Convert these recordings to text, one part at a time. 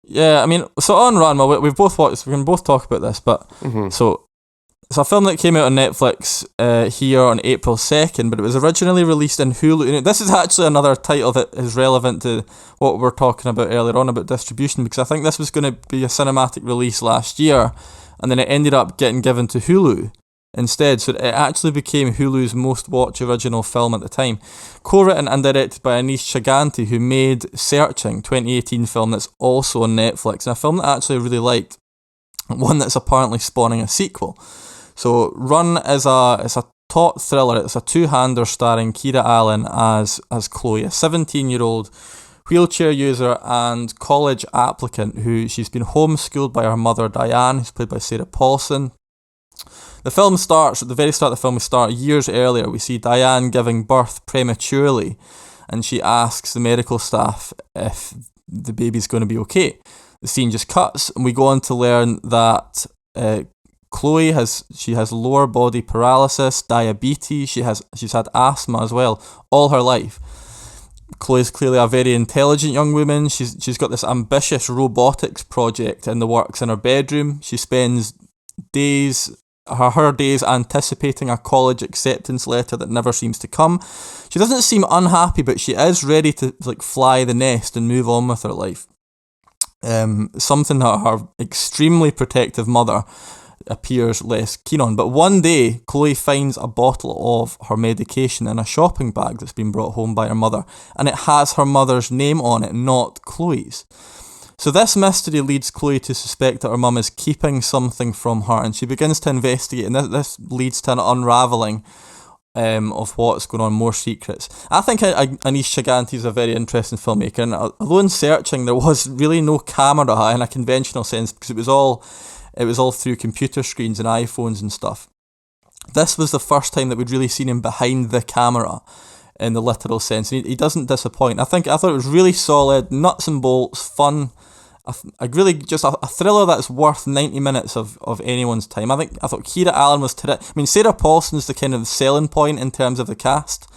Yeah, I mean, so on Run, well, we've both watched, we can both talk about this, but so it's a film that came out on Netflix here on April 2nd, but it was originally released in Hulu. This is actually another title that is relevant to what we were talking about earlier on about distribution, because I think this was going to be a cinematic release last year, and then it ended up getting given to Hulu instead, so it actually became Hulu's most watched original film at the time. Co-written and directed by Aneesh Chaganty, who made Searching, 2018 film that's also on Netflix, and a film that I actually really liked, one that's apparently spawning a sequel. So Run is a taut thriller. It's a two-hander starring Kiera Allen as Chloe, a 17-year-old wheelchair user and college applicant who she's been homeschooled by her mother Diane, who's played by Sarah Paulson. The film starts, at the very start of the film, we start years earlier. We see Diane giving birth prematurely, and she asks the medical staff if the baby's going to be okay. The scene just cuts, and we go on to learn that Chloe has lower body paralysis, diabetes, she's had asthma as well, all her life. Chloe's clearly a very intelligent young woman. She's got this ambitious robotics project in the works in her bedroom. She spends her days anticipating a college acceptance letter that never seems to come. She doesn't seem unhappy, but she is ready to fly the nest and move on with her life. Something that her extremely protective mother appears less keen on. But one day, Chloe finds a bottle of her medication in a shopping bag that's been brought home by her mother, and it has her mother's name on it, not Chloe's. So this mystery leads Chloe to suspect that her mum is keeping something from her, and she begins to investigate, and this leads to an unravelling of what's going on, more secrets. I think Aneesh Chaganty is a very interesting filmmaker, and although in Searching there was really no camera in a conventional sense, because it was all through computer screens and iPhones and stuff, this was the first time that we'd really seen him behind the camera in the literal sense. He doesn't disappoint. I thought it was really solid, nuts and bolts, fun. Really just a thriller that's worth 90 minutes of anyone's time. I thought Kiera Allen was terrific. I mean, Sarah Paulson's the kind of selling point in terms of the cast,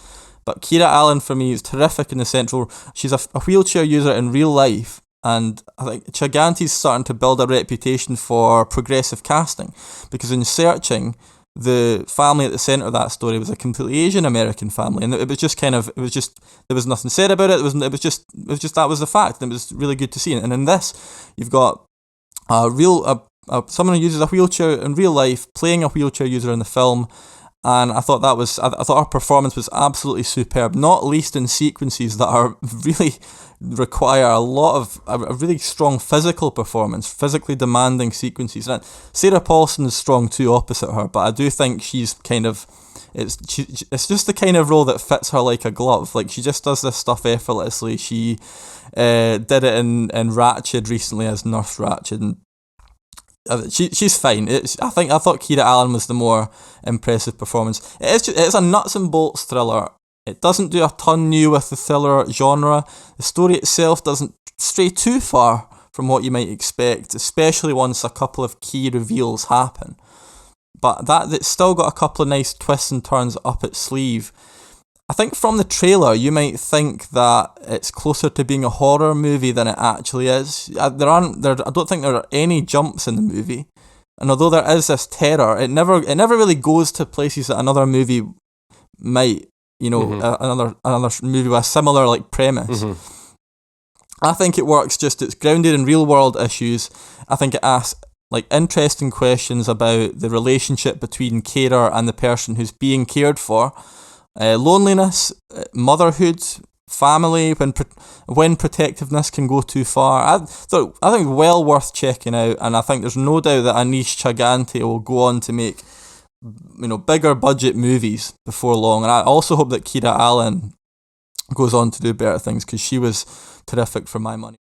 but Kiera Allen for me is terrific in the central. She's a wheelchair user in real life, and I think Chaganty's starting to build a reputation for progressive casting, because in Searching, the family at the centre of that story was a completely Asian American family, and there was nothing said about it. It was just that was the fact, and it was really good to see. And in this, you've got someone who uses a wheelchair in real life playing a wheelchair user in the film, and I thought her performance was absolutely superb, not least in sequences that are really require a really strong physical performance, physically demanding sequences. And Sarah Paulson is strong too opposite her, but I do think she's kind of, it's just the kind of role that fits her like a glove. Like, she just does this stuff effortlessly. She did it in Ratched recently as Nurse Ratched, and she's fine. I thought Kiera Allen was the more impressive performance. It's a nuts and bolts thriller. It doesn't do a ton new with the thriller genre. The story itself doesn't stray too far from what you might expect, especially once a couple of key reveals happen. But it's still got a couple of nice twists and turns up its sleeve. I think from the trailer, you might think that it's closer to being a horror movie than it actually is. I don't think there are any jumps in the movie, and although there is this terror, it never really goes to places that another movie might. Another movie with a similar premise. I think it works. It's grounded in real world issues. I think it asks interesting questions about the relationship between carer and the person who's being cared for, loneliness, motherhood, family, when protectiveness can go too far. I think well worth checking out, and I think there's no doubt that Aneesh Chaganty will go on to make bigger budget movies before long. And I also hope that Kiera Allen goes on to do better things, because she was terrific for my money.